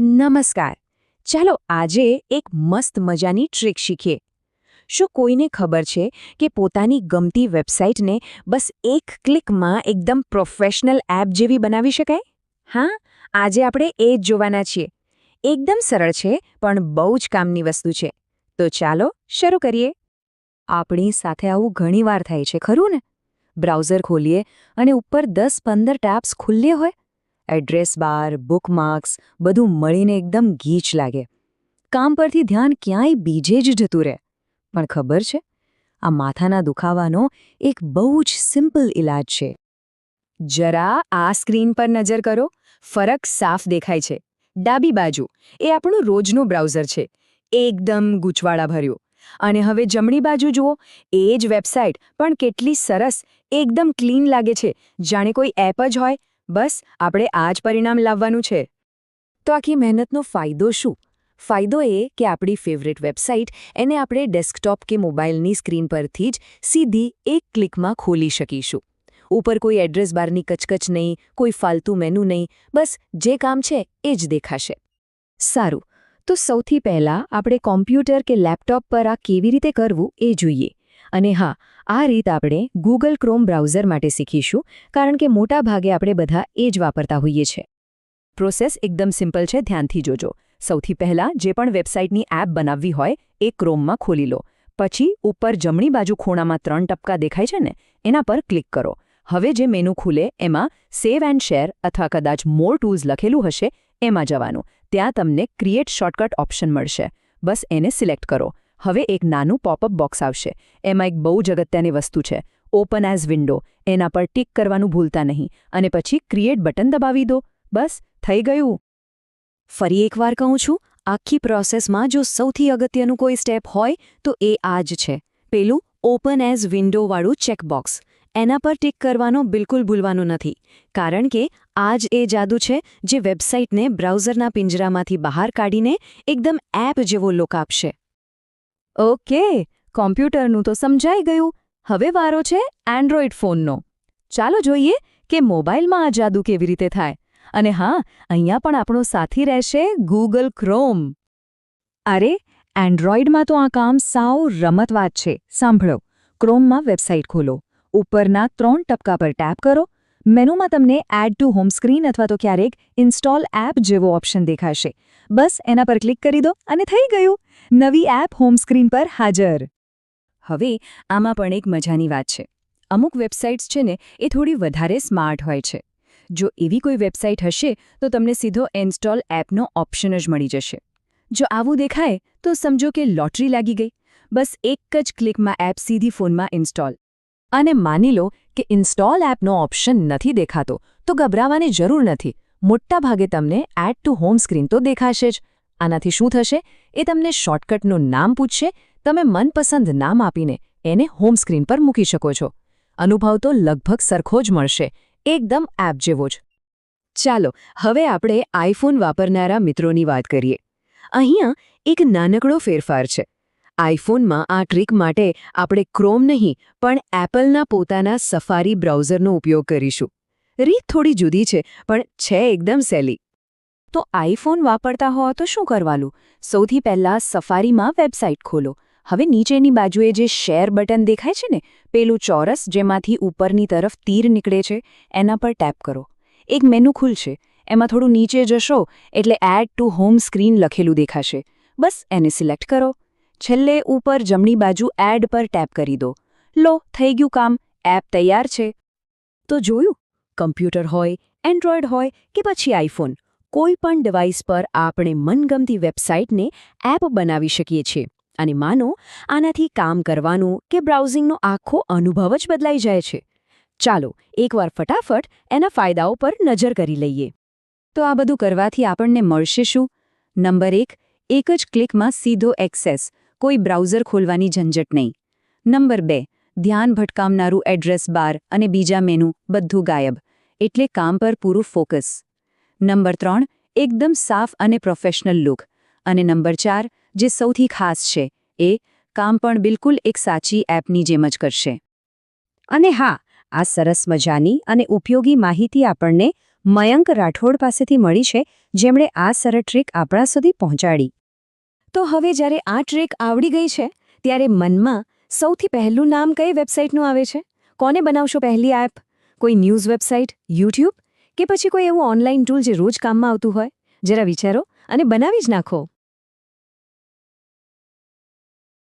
નમસ્કાર. ચાલો આજે એક મસ્ત મજાની ટ્રીક શીખીએ. શું કોઈને ખબર છે કે પોતાની ગમતી વેબસાઇટને બસ એક ક્લિકમાં એકદમ પ્રોફેશનલ એપ જેવી બનાવી શકાય? હા, આજે આપણે એ જ જોવાના છીએ. એકદમ સરળ છે પણ બહુ જ કામની વસ્તુ છે. તો ચાલો શરૂ કરીએ. આપણી સાથે આવું ઘણીવાર થાય છે, ખરું ને? બ્રાઉઝર ખોલીએ અને ઉપર 10-15 ટેબ્સ ખુલ્લી હોય. એડ્રેસ બાર, બુકમાર્ક્સ બધું મળીને એકદમ ગીચ લાગે. કામ પરથી ધ્યાન ક્યાંય બીજે જ જતું રહે. પણ ખબર છે, આ માથાના દુખાવાનો એક બહુ જ સિમ્પલ ઇલાજ છે. જરા આ સ્ક્રીન પર નજર કરો. ફરક સાફ દેખાય છે. ડાબી બાજુ એ આપણું રોજનું બ્રાઉઝર છે, એકદમ ગૂંચવાડાભર્યું. અને હવે જમણી બાજુ જુઓ, એ જ વેબસાઇટ પણ કેટલી સરસ, એકદમ ક્લીન લાગે છે, જાણે કોઈ એપ જ હોય. બસ આપણે આ જ પરિણામ લાવવાનું છે. તો આખી મહેનતનો ફાયદો શું? ફાયદો એ કે આપણી ફેવરેટ વેબસાઇટ એને આપણે ડેસ્કટોપ કે મોબાઈલની સ્ક્રીન પરથી જ સીધી એક ક્લિકમાં ખોલી શકીશું. ઉપર કોઈ એડ્રેસ બારની કચકચ નહીં, કોઈ ફાલતુ મેનુ નહીં, બસ જે કામ છે એ જ દેખાશે. સારું, તો સૌથી પહેલાં આપણે કોમ્પ્યુટર કે લેપટોપ પર આ કેવી રીતે કરવું એ જોઈએ. અને હા, આ રીત આપણે ગૂગલ ક્રોમ બ્રાઉઝર માટે શીખીશું, કારણ કે મોટા ભાગે આપણે બધા એ જ વાપરતા હોઈએ છીએ. પ્રોસેસ એકદમ સિમ્પલ છે, ધ્યાનથી જોજો. સૌથી પહેલાં જે પણ વેબસાઇટની એપ બનાવવી હોય એ ક્રોમમાં ખોલી લો. પછી ઉપર જમણી બાજુ ખૂણામાં 3 ટપકા દેખાય છે ને, એના પર ક્લિક કરો. હવે જે મેનુ ખુલે એમાં સેવ એન્ડ શેર અથવા કદાચ મોર ટૂલ્સ લખેલું હશે એમાં જવાનું. ત્યાં તમને ક્રિએટ શોર્ટકટ ઓપ્શન મળશે. બસ એને સિલેક્ટ કરો. હવે એક નાનું પોપઅપ બોક્સ આવશે. એમાં એક બહુ જ અગત્યની વસ્તુ છે, ઓપન એઝ વિન્ડો. એના પર ટિક કરવાનું ભૂલતા નહીં. અને પછી ક્રિએટ બટન દબાવી દો. બસ થઈ ગયું. ફરી એકવાર કહું છું, આખી પ્રોસેસમાં જો સૌથી અગત્યનું કોઈ સ્ટેપ હોય તો એ આ જ છે. પેલું ઓપન એઝ વિન્ડોવાળું ચેકબોક્સ. એના પર ટિક કરવાનો બિલકુલ ભૂલવાનું નથી, કારણ કે આ જ એ જાદુ છે જે વેબસાઇટને બ્રાઉઝરના પિંજરામાંથી બહાર કાઢીને એકદમ એપ જેવો લુક આપશે. ઓકે, કોમ્પ્યુટરનું તો સમજાઈ ગયું. હવે વારો છે એન્ડ્રોઇડ ફોનનો. ચાલો જોઈએ કે મોબાઈલમાં આ જાદુ કેવી રીતે થાય. અને હા, અહીંયા પણ આપણો સાથી રહેશે ગૂગલ ક્રોમ. અરે, એન્ડ્રોઇડમાં તો આ કામ સાવ રમતવાત છે. સાંભળો, ક્રોમમાં વેબસાઇટ ખોલો. ઉપરના 3 ટપકા પર ટેપ કરો. મેનુમાં તમને એડ ટુ હોમ સ્ક્રીન અથવા તો ક્યારેક ઇન્સ્ટોલ એપ જેવો ઓપ્શન દેખાશે. બસ એના પર ક્લિક કરી દો અને થઈ ગયું. નવી એપ હોમ સ્ક્રીન પર હાજર. હવે આમાં પણ એક મજાની વાત છે. અમુક વેબસાઇટ્સ છે ને એ થોડી વધારે સ્માર્ટ હોય છે. જો એવી કોઈ વેબસાઇટ હશે તો તમને સીધો ઇન્સ્ટોલ એપનો ઓપ્શન જ મળી જશે. જો આવું દેખાય તો સમજો કે લોટરી લાગી ગઈ. બસ એક જ ક્લિકમાં એપ સીધી ફોનમાં ઇન્સ્ટોલ. અને માની લો કે ઇન્સ્ટોલ એપનો ઓપ્શન નથી દેખાતો તો ગભરાવાની જરૂર નથી. મોટાભાગે તમને એડ ટુ હોમ સ્ક્રીન તો દેખાશે જ. આનાથી શું થશે? એ તમને શોર્ટકટનું નામ પૂછશે. તમે મનપસંદ નામ આપીને એને હોમ સ્ક્રીન પર મૂકી શકો છો. અનુભવ તો લગભગ સરખો જ મળશે, એકદમ એપ જેવો જ. ચાલો હવે આપણે આઈફોન વાપરનારા મિત્રોની વાત કરીએ. અહીંયા એક નાનકડો ફેરફાર છે. આઈફોનમાં આ ટ્રીક માટે આપણે ક્રોમ નહીં પણ એપલના પોતાના સફારી બ્રાઉઝરનો ઉપયોગ કરીશું. રીત થોડી જુદી છે પણ છે એકદમ સહેલી. તો આઈફોન વાપરતા હો તો શું કરવાનું? સૌથી પહેલાં સફારીમાં વેબસાઇટ ખોલો. હવે નીચેની બાજુએ જે શેર બટન દેખાય છે ને, પેલું ચોરસ જેમાંથી ઉપરની તરફ તીર નીકળે છે, એના પર ટેપ કરો. એક મેનુ ખુલશે. એમાં થોડું નીચે જશો એટલે એડ ટુ હોમ સ્ક્રીન લખેલું દેખાશે. બસ એને સિલેક્ટ કરો. છેલ્લે ઉપર જમણી બાજુ એડ પર ટેપ કરી દો. લો, થઈ ગયું કામ. એપ તૈયાર છે. તો જોયું, કમ્પ્યુટર હોય, એન્ડ્રોઇડ હોય કે પછી આઈફોન, કોઈ પણ ડિવાઇસ પર આપણે મનગમતી વેબસાઇટને એપ બનાવી શકીએ છીએ. અને માનો, આનાથી કામ કરવાનું કે બ્રાઉઝિંગનો આખો અનુભવ જ બદલાઈ જાય છે. ચાલો એકવાર ફટાફટ એના ફાયદાઓ પર નજર કરી લઈએ. તો આ બધું કરવાથી આપણને મળશે શું? નંબર 1, એક જ ક્લિકમાં સીધો એક્સેસ, કોઈ બ્રાઉઝર ખોલવાની ઝંઝટ નહીં. નંબર 2, ધ્યાન ભટકાવનારું એડ્રેસ બાર અને બીજા મેનુ બધું ગાયબ, એટલે કામ પર પૂરું ફોકસ. નંબર 3, એકદમ સાફ અને પ્રોફેશનલ લુક. અને નંબર 4, જે સૌથી ખાસ છે, એ કામ પણ બિલકુલ એક સાચી એપની જેમ જ કરશે. અને હા, આ સરસ મજાની અને ઉપયોગી માહિતી આપણને મયંક રાઠોડ પાસેથી મળી છે, જેમણે આ સરળ ટ્રીક આપણા સુધી પહોંચાડી. તો હવે જ્યારે આ ટ્રીક આવડી ગઈ છે, ત્યારે મનમાં સૌથી પહેલું નામ કઈ વેબસાઇટનું આવે છે? કોને બનાવશો પહેલી એપ? કોઈ ન્યૂઝ વેબસાઇટ, યુટ્યુબ, કે પછી કોઈ એવું ઓનલાઈન ટૂલ જે રોજ કામમાં આવતું હોય? જરા વિચારો અને બનાવી જ નાખો.